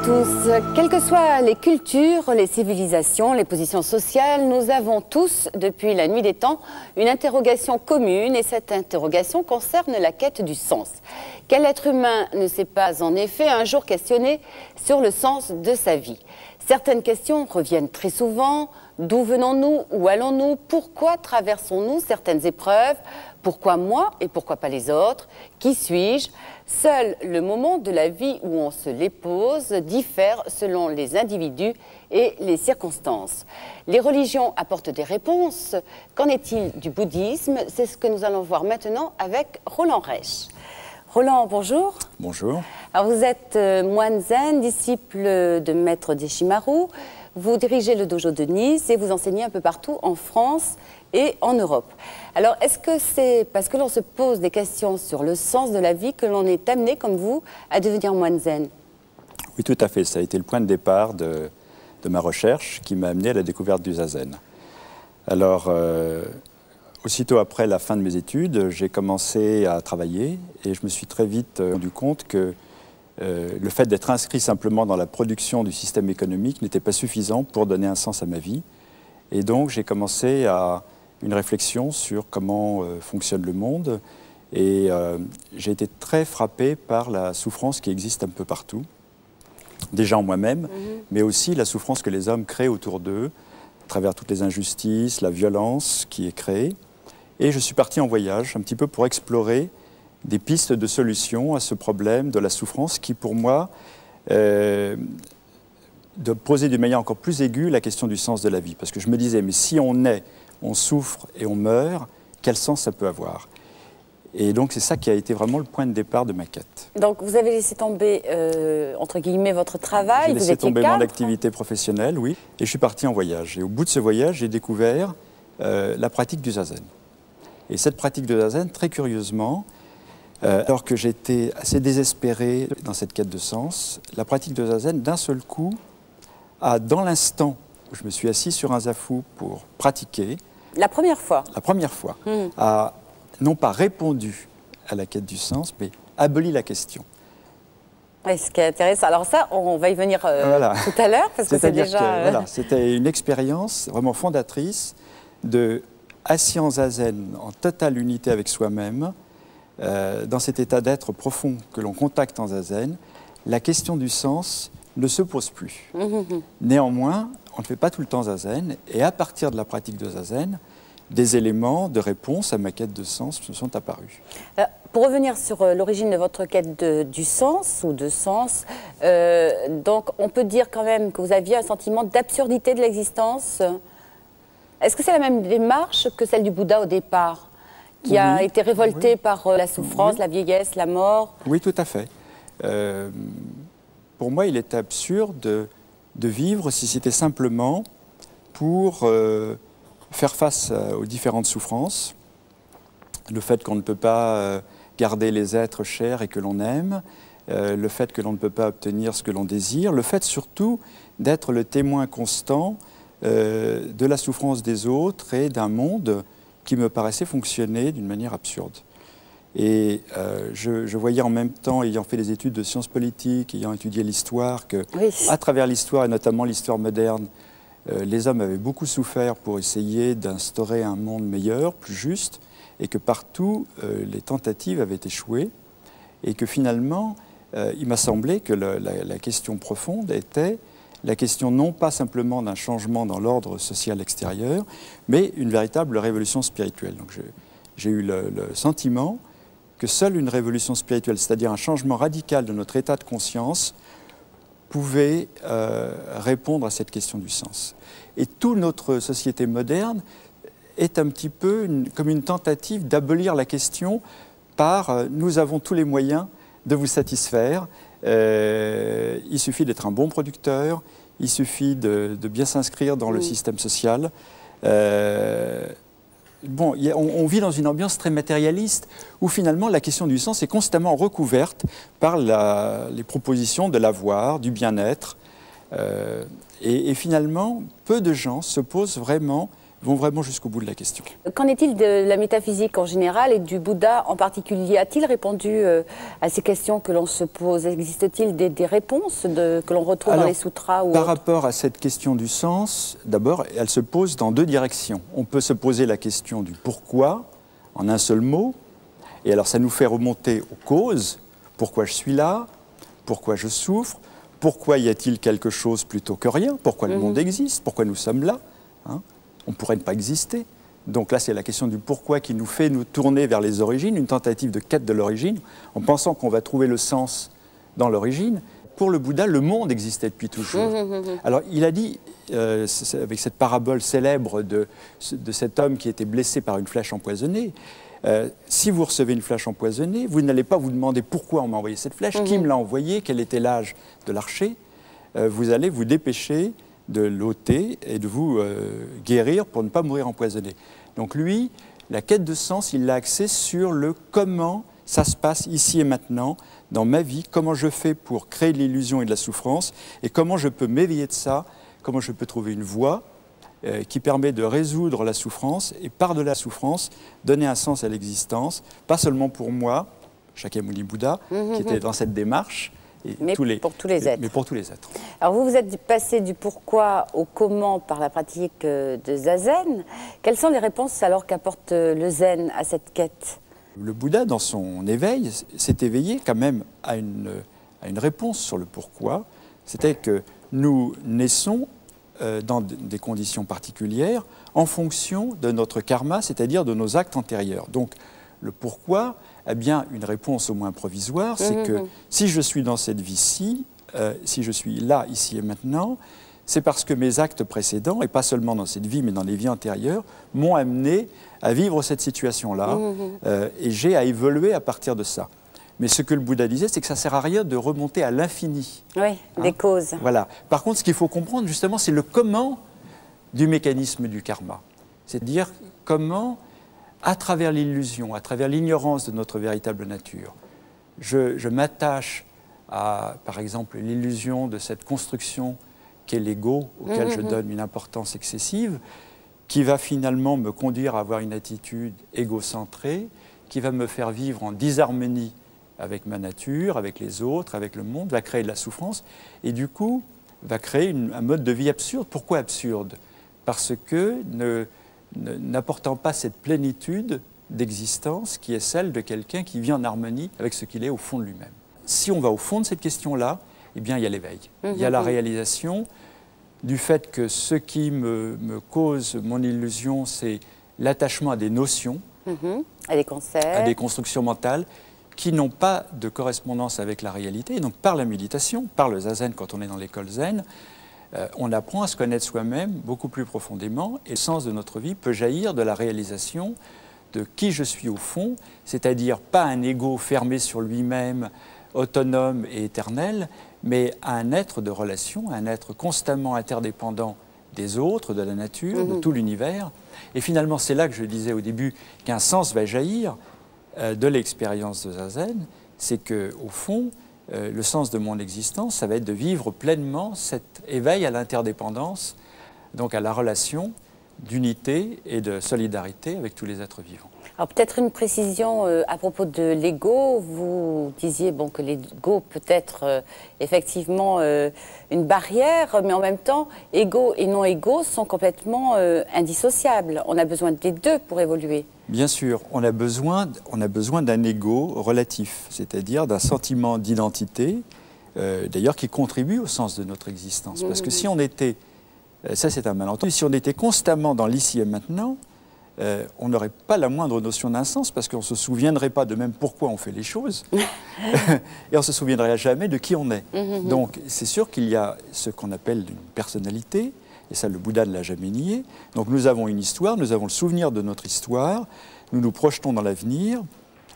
tous. Quelles que soient les cultures, les civilisations, les positions sociales, nous avons tous, depuis la nuit des temps, une interrogation commune et cette interrogation concerne la quête du sens. Quel être humain ne s'est pas en effet un jour questionné sur le sens de sa vie? Certaines questions reviennent très souvent. D'où venons-nous? Où allons-nous? Pourquoi traversons-nous certaines épreuves? Pourquoi moi et pourquoi pas les autres? Qui suis-je? Seul le moment de la vie où on se les pose diffère selon les individus et les circonstances. Les religions apportent des réponses. Qu'en est-il du bouddhisme? C'est ce que nous allons voir maintenant avec Roland Reich. Roland, bonjour. Bonjour. Alors vous êtes moine zen, disciple de maître Deshimaru. Vous dirigez le dojo de Nice et vous enseignez un peu partout en France et en Europe. Alors, est-ce que c'est parce que l'on se pose des questions sur le sens de la vie que l'on est amené, comme vous, à devenir moine zen? Oui, tout à fait. Ça a été le point de départ de ma recherche qui m'a amené à la découverte du zazen. Alors, aussitôt après la fin de mes études, j'ai commencé à travailler et je me suis très vite rendu compte que le fait d'être inscrit simplement dans la production du système économique n'était pas suffisant pour donner un sens à ma vie. Et donc j'ai commencé à une réflexion sur comment fonctionne le monde. Et j'ai été très frappé par la souffrance qui existe un peu partout, déjà en moi-même, mais aussi la souffrance que les hommes créent autour d'eux, à travers toutes les injustices, la violence qui est créée. Et je suis parti en voyage un petit peu pour explorer des pistes de solutions à ce problème de la souffrance qui, pour moi, de poser d'une manière encore plus aiguë la question du sens de la vie. Parce que je me disais, mais si on naît, on souffre et on meurt, quel sens ça peut avoir? Et donc c'est ça qui a été vraiment le point de départ de ma quête. Donc vous avez laissé tomber, entre guillemets, votre travail. J'ai laissé tomber mon activité professionnelle, oui, et je suis parti en voyage. Et au bout de ce voyage, j'ai découvert la pratique du zazen. Et cette pratique du zazen, très curieusement, alors que j'étais assez désespéré dans cette quête de sens, la pratique de zazen, d'un seul coup, a, dans l'instant où je me suis assis sur un zafu pour pratiquer... La première fois? La première fois, a non pas répondu à la quête du sens, mais aboli la question. Oui, ce qui est intéressant. Alors ça, on va y venir voilà. tout à l'heure, parce que c'est déjà... Voilà, c'était une expérience vraiment fondatrice de assis en zazen, en totale unité avec soi-même, dans cet état d'être profond que l'on contacte en zazen, la question du sens ne se pose plus. Néanmoins, on ne fait pas tout le temps zazen, et à partir de la pratique de zazen, des éléments de réponse à ma quête de sens me sont apparus. Pour revenir sur l'origine de votre quête du sens, ou de sens, donc on peut dire quand même que vous aviez un sentiment d'absurdité de l'existence. Est-ce que c'est la même démarche que celle du Bouddha au départ, qui a été révolté par la souffrance, la vieillesse, la mort? Oui, tout à fait. Pour moi, il est absurde de vivre si c'était simplement pour faire face aux différentes souffrances, le fait qu'on ne peut pas garder les êtres chers et que l'on aime, le fait que l'on ne peut pas obtenir ce que l'on désire, le fait surtout d'être le témoin constant de la souffrance des autres et d'un monde qui me paraissait fonctionner d'une manière absurde. Et je voyais en même temps, ayant fait des études de sciences politiques, ayant étudié l'histoire, que à travers l'histoire, et notamment l'histoire moderne, les hommes avaient beaucoup souffert pour essayer d'instaurer un monde meilleur, plus juste, et que partout, les tentatives avaient échoué, et que finalement, il m'a semblé que la question profonde était la question non pas simplement d'un changement dans l'ordre social extérieur, mais une véritable révolution spirituelle. Donc j'ai eu le sentiment que seule une révolution spirituelle, c'est-à-dire un changement radical de notre état de conscience, pouvait répondre à cette question du sens. Et toute notre société moderne est un petit peu comme une tentative d'abolir la question par nous avons tous les moyens de vous satisfaire. Il suffit d'être un bon producteur, il suffit de bien s'inscrire dans le système social. Bon, on vit dans une ambiance très matérialiste où finalement la question du sens est constamment recouverte par les propositions de l'avoir, du bien-être. Et finalement, peu de gens se posent vraiment vont vraiment jusqu'au bout de la question. Qu'en est-il de la métaphysique en général et du Bouddha en particulier? A-t-il répondu à ces questions que l'on se pose? Existe-t-il des réponses que l'on retrouve dans les sutras ou par autres? rapport à cette question du sens, d'abord, elle se pose dans deux directions. On peut se poser la question du pourquoi, en un seul mot, et alors ça nous fait remonter aux causes. Pourquoi je suis là? Pourquoi je souffre? Pourquoi y a-t-il quelque chose plutôt que rien? Pourquoi le monde existe? Pourquoi nous sommes là, hein? On ne pourrait ne pas exister. Donc là, c'est la question du pourquoi qui nous fait nous tourner vers les origines, une tentative de quête de l'origine, en pensant qu'on va trouver le sens dans l'origine. Pour le Bouddha, le monde existait depuis toujours. Alors, il a dit, avec cette parabole célèbre de cet homme qui était blessé par une flèche empoisonnée, si vous recevez une flèche empoisonnée, vous n'allez pas vous demander pourquoi on m'a envoyé cette flèche, qui me l'a envoyée, quel était l'âge de l'archer. Vous allez vous dépêcher de l'ôter et de vous guérir pour ne pas mourir empoisonné. Donc lui, la quête de sens, il l'a axée sur le comment ça se passe ici et maintenant dans ma vie, comment je fais pour créer de l'illusion et de la souffrance, et comment je peux m'éveiller de ça, comment je peux trouver une voie qui permet de résoudre la souffrance et par-delà la souffrance, donner un sens à l'existence, pas seulement pour moi, Shakyamuni Bouddha, qui était dans cette démarche, mais pour tous les êtres. Mais pour tous les êtres. Alors vous êtes passé du pourquoi au comment par la pratique de Zazen. Quelles sont les réponses alors qu'apporte le Zen à cette quête? Le Bouddha, dans son éveil, s'est éveillé quand même à une réponse sur le pourquoi. C'était que nous naissons dans des conditions particulières en fonction de notre karma, c'est-à-dire de nos actes antérieurs. Donc le pourquoi a bien une réponse au moins provisoire, c'est que si je suis dans cette vie-ci, si je suis là, ici et maintenant, c'est parce que mes actes précédents, et pas seulement dans cette vie, mais dans les vies antérieures, m'ont amené à vivre cette situation-là, et j'ai à évoluer à partir de ça. Mais ce que le Bouddha disait, c'est que ça ne sert à rien de remonter à l'infini. Oui, des causes. Voilà. Par contre, ce qu'il faut comprendre, justement, c'est le comment du mécanisme du karma. C'est-à-dire comment, à travers l'illusion, à travers l'ignorance de notre véritable nature, je m'attache à, par exemple, l'illusion de cette construction qu'est l'ego, auquel je donne une importance excessive, qui va finalement me conduire à avoir une attitude égocentrée, qui va me faire vivre en disharmonie avec ma nature, avec les autres, avec le monde, va créer de la souffrance, et du coup, va créer un mode de vie absurde. Pourquoi absurde? Parce que, n'apportant pas cette plénitude d'existence qui est celle de quelqu'un qui vit en harmonie avec ce qu'il est au fond de lui-même. Si on va au fond de cette question-là, eh bien, il y a l'éveil. Il y a la réalisation du fait que ce qui me cause mon illusion, c'est l'attachement à des notions, à des concepts, à des constructions mentales qui n'ont pas de correspondance avec la réalité. Et donc, par la méditation, par le zazen, quand on est dans l'école zen, on apprend à se connaître soi-même beaucoup plus profondément, et le sens de notre vie peut jaillir de la réalisation de qui je suis au fond, c'est-à-dire pas un ego fermé sur lui-même, autonome et éternel, mais un être de relation, un être constamment interdépendant des autres, de la nature, de tout l'univers. Et finalement, c'est là que je disais au début qu'un sens va jaillir de l'expérience de Zazen, c'est qu'au fond, le sens de mon existence, ça va être de vivre pleinement cet éveil à l'interdépendance, donc à la relation d'unité et de solidarité avec tous les êtres vivants. Alors peut-être une précision à propos de l'ego. Vous disiez que l'ego peut être effectivement une barrière, mais en même temps, ego et non-ego sont complètement indissociables. On a besoin des deux pour évoluer. Bien sûr, on a besoin d'un ego relatif, c'est-à-dire d'un sentiment d'identité, d'ailleurs qui contribue au sens de notre existence. Parce que si on était, ça c'est un malentendu, si on était constamment dans l'ici et maintenant, on n'aurait pas la moindre notion d'un sens, parce qu'on ne se souviendrait pas de même pourquoi on fait les choses, et on ne se souviendrait jamais de qui on est. Donc c'est sûr qu'il y a ce qu'on appelle une personnalité, et ça le Bouddha ne l'a jamais nié. Donc nous avons une histoire, nous avons le souvenir de notre histoire, nous nous projetons dans l'avenir,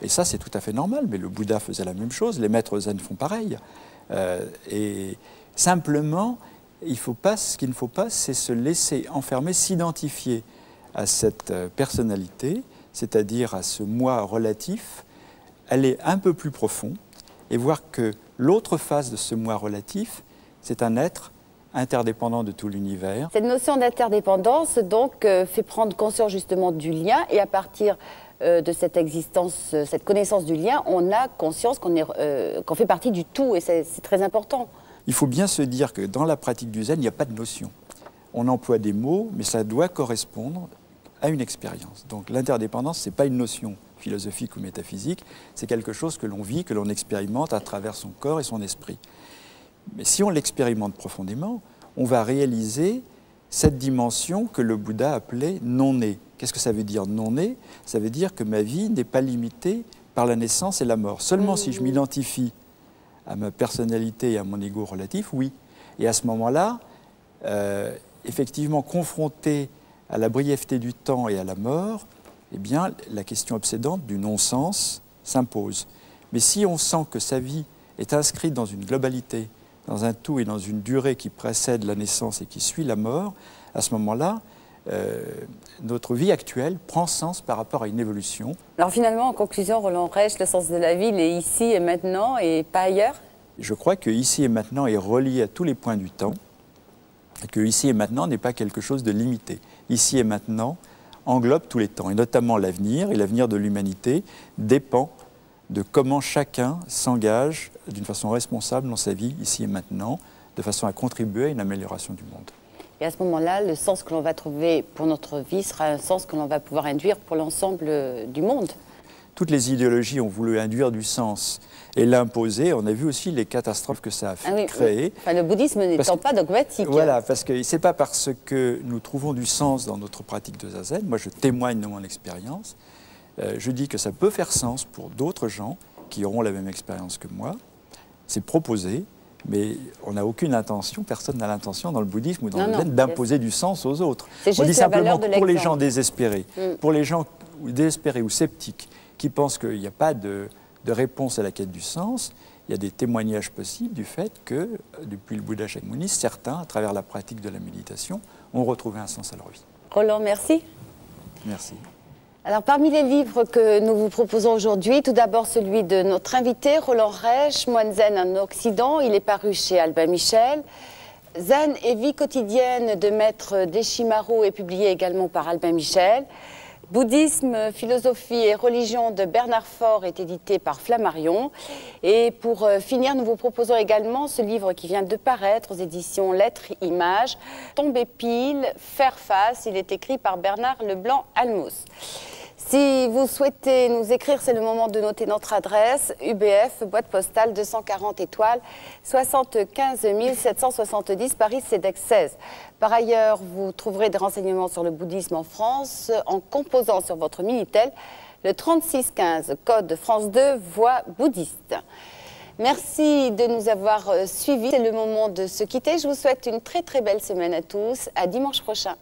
et ça c'est tout à fait normal, mais le Bouddha faisait la même chose, les maîtres zen font pareil. Et simplement, ce qu'il ne faut pas, c'est se laisser enfermer, s'identifier à cette personnalité, c'est-à-dire à ce moi relatif, aller un peu plus profond et voir que l'autre face de ce moi relatif, c'est un être interdépendant de tout l'univers. Cette notion d'interdépendance, donc, fait prendre conscience justement du lien, et à partir de cette existence, cette connaissance du lien, on a conscience qu'on fait partie du tout, et c'est très important. Il faut bien se dire que dans la pratique du zen, il n'y a pas de notion. On emploie des mots, mais ça doit correspondre à une expérience. Donc l'interdépendance, ce n'est pas une notion philosophique ou métaphysique, c'est quelque chose que l'on vit, que l'on expérimente à travers son corps et son esprit. Mais si on l'expérimente profondément, on va réaliser cette dimension que le Bouddha appelait non-né. Qu'est-ce que ça veut dire non-né? Ça veut dire que ma vie n'est pas limitée par la naissance et la mort. Seulement si je m'identifie à ma personnalité et à mon ego relatif, oui. Et à ce moment-là, effectivement, confronté à la brièveté du temps et à la mort, eh bien, la question obsédante du non-sens s'impose. Mais si on sent que sa vie est inscrite dans une globalité, dans un tout et dans une durée qui précède la naissance et qui suit la mort, à ce moment-là, notre vie actuelle prend sens par rapport à une évolution. Alors finalement, en conclusion, Roland Reich, le sens de la vie, il est ici et maintenant et pas ailleurs? Je crois que ici et maintenant est relié à tous les points du temps, et que ici et maintenant n'est pas quelque chose de limité. Ici et maintenant englobe tous les temps, et notamment l'avenir, et l'avenir de l'humanité dépend de comment chacun s'engage d'une façon responsable dans sa vie, ici et maintenant, de façon à contribuer à une amélioration du monde. Et à ce moment-là, le sens que l'on va trouver pour notre vie sera un sens que l'on va pouvoir induire pour l'ensemble du monde. Toutes les idéologies ont voulu induire du sens et l'imposer. On a vu aussi les catastrophes que ça a créées. Oui. Enfin, le bouddhisme n'étant pas dogmatique. Voilà, parce que ce n'est pas parce que nous trouvons du sens dans notre pratique de zazen, moi je témoigne de mon expérience, je dis que ça peut faire sens pour d'autres gens qui auront la même expérience que moi. C'est proposé, mais on n'a aucune intention, personne n'a l'intention dans le bouddhisme ou dans le zen d'imposer du sens aux autres. On dit simplement que pour les gens désespérés, pour les gens désespérés ou sceptiques, qui pensent qu'il n'y a pas de réponse à la quête du sens, il y a des témoignages possibles du fait que, depuis le Bouddha Shakyamuni, certains, à travers la pratique de la méditation, ont retrouvé un sens à leur vie. Roland, merci. Merci. Alors, parmi les livres que nous vous proposons aujourd'hui, tout d'abord celui de notre invité, Roland Reich, Moine Zen en Occident. Il est paru chez Albin Michel. Zen et vie quotidienne de Maître Deshimaru est publié également par Albin Michel. Bouddhisme, philosophie et religion de Bernard Faure est édité par Flammarion. Et pour finir, nous vous proposons également ce livre qui vient de paraître aux éditions Lettres Images, Tomber pile, faire face. Il est écrit par Bernard Leblanc-Almos. Si vous souhaitez nous écrire, c'est le moment de noter notre adresse, UBF, boîte postale 240 étoiles, 75 770, Paris, CEDEX 16. Par ailleurs, vous trouverez des renseignements sur le bouddhisme en France en composant sur votre Minitel le 3615, code France 2, voie bouddhiste. Merci de nous avoir suivis. C'est le moment de se quitter. Je vous souhaite une très très belle semaine à tous. À dimanche prochain.